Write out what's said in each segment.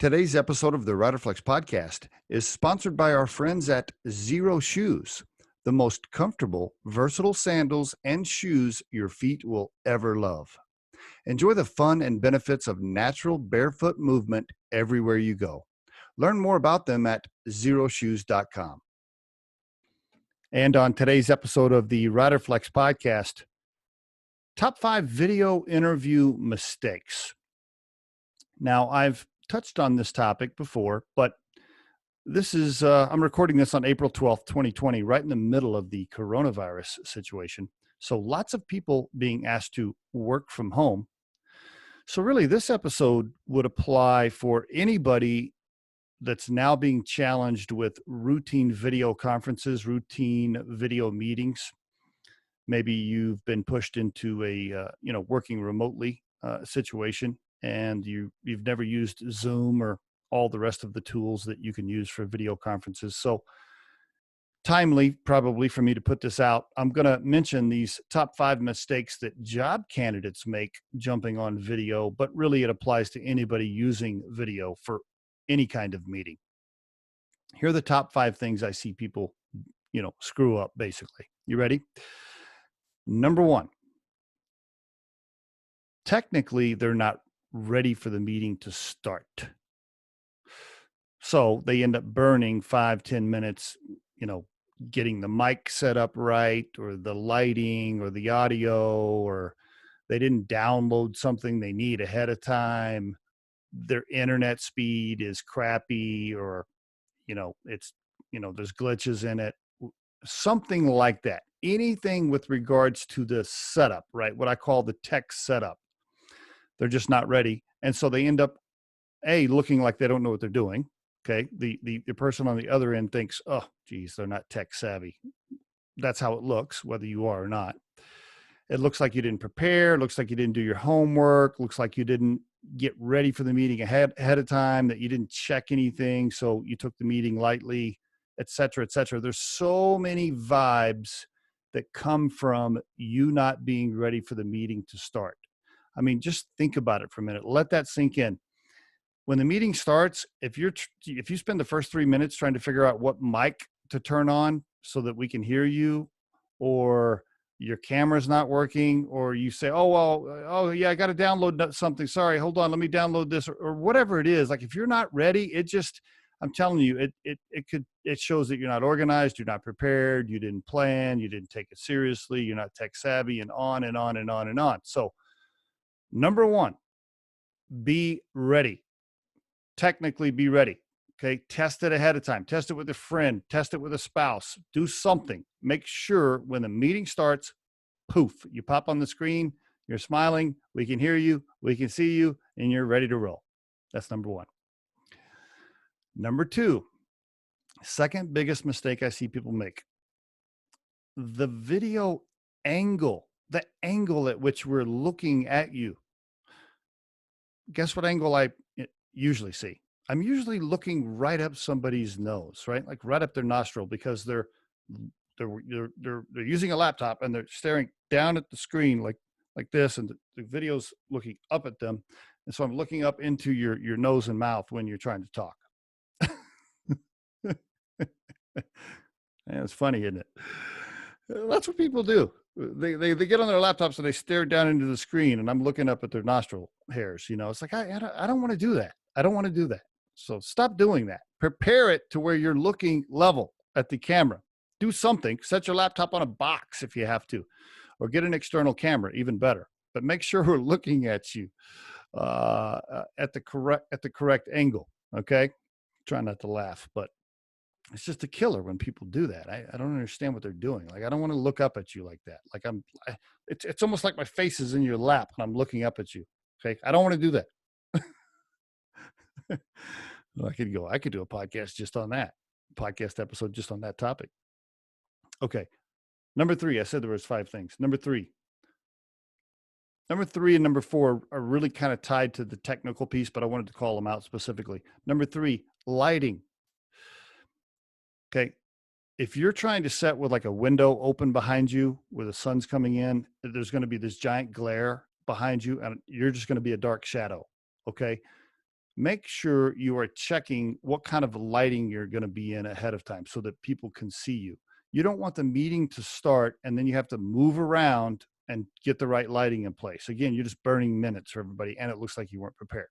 Today's episode of the Riderflex podcast is sponsored by our friends at Zero Shoes, the most comfortable, versatile sandals and shoes your feet will ever love. Enjoy the fun and benefits of natural barefoot movement everywhere you go. Learn more about them at zeroshoes.com. And on today's episode of the Riderflex podcast, top 5 video interview mistakes. Now, I've touched on this topic before, but this is, I'm recording this on April 12th, 2020, right in the middle of the coronavirus situation. So lots of people being asked to work from home. So really, this episode would apply for anybody that's now being challenged with routine video conferences, routine video meetings. Maybe you've been pushed into a, working remotely situation, and you've never used Zoom or all the rest of the tools that you can use for video conferences. So timely probably for me to put this out. I'm going to mention these top 5 mistakes that job candidates make jumping on video, but really it applies to anybody using video for any kind of meeting. Here are the top 5 things I see people, screw up basically. You ready? Number 1, technically they're not ready for the meeting to start. So they end up burning 5-10 minutes, getting the mic set up right, or the lighting or the audio, or they didn't download something they need ahead of time. Their internet speed is crappy, or, there's glitches in it, something like that. Anything with regards to the setup, right? What I call the tech setup. They're just not ready. And so they end up, looking like they don't know what they're doing. Okay. The person on the other end thinks, oh, geez, they're not tech savvy. That's how it looks, whether you are or not. It looks like you didn't prepare. It looks like you didn't do your homework. Looks like you didn't get ready for the meeting ahead of time, that you didn't check anything. So you took the meeting lightly, et cetera, et cetera. There's so many vibes that come from you not being ready for the meeting to start. I mean, just think about it for a minute. Let that sink in. When the meeting starts, if you spend the first 3 minutes trying to figure out what mic to turn on so that we can hear you, or your camera's not working, or you say, I got to download something. Sorry, hold on, let me download this, or whatever it is. Like, if you're not ready, I'm telling you, it shows that you're not organized, you're not prepared, you didn't plan, you didn't take it seriously, you're not tech savvy, and on and on and on and on. So, number 1, be ready. Technically be ready. Okay. Test it ahead of time. Test it with a friend. Test it with a spouse. Do something. Make sure when the meeting starts, poof, you pop on the screen, you're smiling, we can hear you, we can see you, and you're ready to roll. That's number 1. Number 2, second biggest mistake I see people make. The video angle, the angle at which we're looking at you. Guess what angle I usually see? I'm usually looking right up somebody's nose, right? Like right up their nostril, because they're using a laptop and they're staring down at the screen like this, and the video's looking up at them. And so I'm looking up into your nose and mouth when you're trying to talk. Yeah, it's funny, isn't it? That's what people do. They get on their laptops and they stare down into the screen, and I'm looking up at their nostril hairs. It's like, I don't want to do that. I don't want to do that. So stop doing that. Prepare it to where you're looking level at the camera. Do something. Set your laptop on a box if you have to, or get an external camera, even better. But make sure we're looking at you at the correct angle. Okay. Try not to laugh, but it's just a killer when people do that. I don't understand what they're doing. Like, I don't want to look up at you like that. Like, it's almost like my face is in your lap and I'm looking up at you. Okay. I don't want to do that. I could do a podcast just on that, podcast episode just on that topic. Okay. Number 3, I said there was 5 things. Number 3 and number 4 are really kind of tied to the technical piece, but I wanted to call them out specifically. Number 3, lighting. Okay. If you're trying to set with like a window open behind you where the sun's coming in, there's going to be this giant glare behind you and you're just going to be a dark shadow. Okay. make sure you are checking what kind of lighting you're going to be in ahead of time so that people can see you. You don't want the meeting to start and then you have to move around and get the right lighting in place. Again, you're just burning minutes for everybody and it looks like you weren't prepared.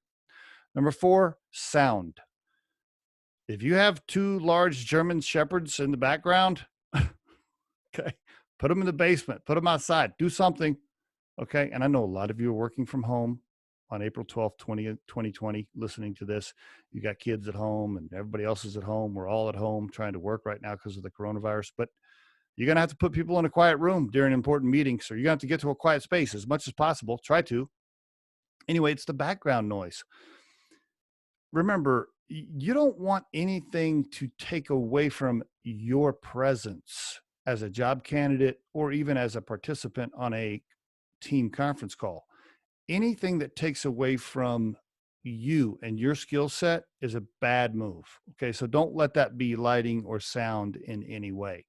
Number 4, sound. If you have 2 large German shepherds in the background, okay, put them in the basement, put them outside, do something. Okay. And I know a lot of you are working from home on April 12th, 2020, listening to this. You got kids at home and everybody else is at home. We're all at home trying to work right now because of the coronavirus, but you're going to have to put people in a quiet room during important meetings. So you're going to have to get to a quiet space as much as possible. Try to. Anyway, it's the background noise. Remember, you don't want anything to take away from your presence as a job candidate or even as a participant on a team conference call. Anything that takes away from you and your skill set is a bad move. Okay, so don't let that be lighting or sound in any way.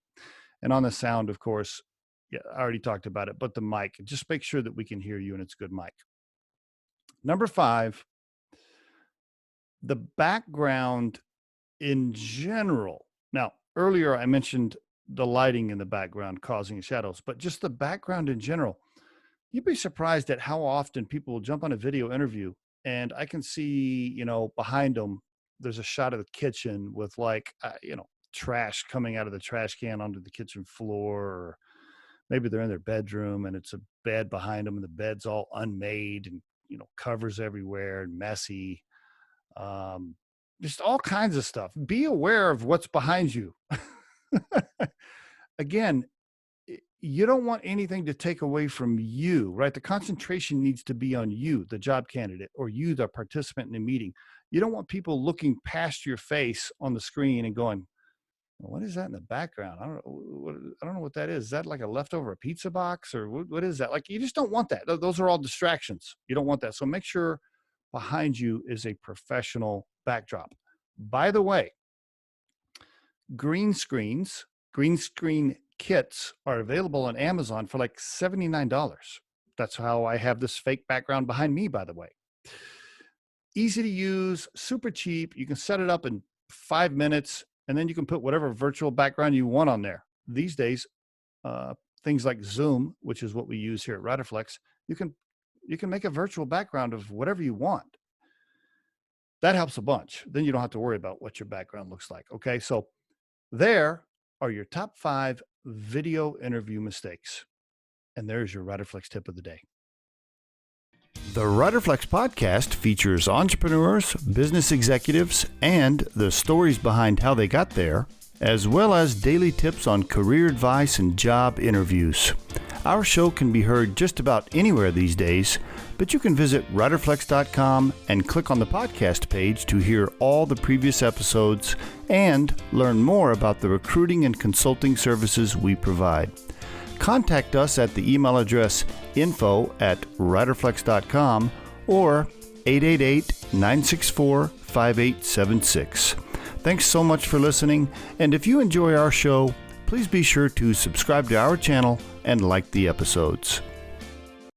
And on the sound, of course, yeah, I already talked about it, but the mic, just make sure that we can hear you and it's a good mic. Number 5, the background in general. Now, earlier I mentioned the lighting in the background causing shadows, but just the background in general. You'd be surprised at how often people will jump on a video interview and I can see, behind them, there's a shot of the kitchen with trash coming out of the trash can onto the kitchen floor, or maybe they're in their bedroom and it's a bed behind them and the bed's all unmade and, covers everywhere and messy. Just all kinds of stuff. Be aware of what's behind you. Again, you don't want anything to take away from you, right? The concentration needs to be on you, the job candidate, or you, the participant in the meeting. You don't want people looking past your face on the screen and going, well, what is that in the background? I don't know what that is. Is that like a leftover pizza box, or what is that? Like, you just don't want that. Those are all distractions. You don't want that. So make sure behind you is a professional backdrop. By the way, green screen kits are available on Amazon for like $79. That's how I have this fake background behind me, by the way. Easy to use, super cheap. You can set it up in 5 minutes, and then you can put whatever virtual background you want on there. These days, things like Zoom, which is what we use here at Riderflex, you can make a virtual background of whatever you want. That helps a bunch. Then you don't have to worry about what your background looks like. Okay, so there are your top 5 video interview mistakes. And there's your Riderflex tip of the day. The Riderflex podcast features entrepreneurs, business executives, and the stories behind how they got there, as well as daily tips on career advice and job interviews. Our show can be heard just about anywhere these days, but you can visit riderflex.com and click on the podcast page to hear all the previous episodes and learn more about the recruiting and consulting services we provide. Contact us at the email address info@riderflex.com or 888-964-5876. Thanks so much for listening, and if you enjoy our show, please be sure to subscribe to our channel and like the episodes.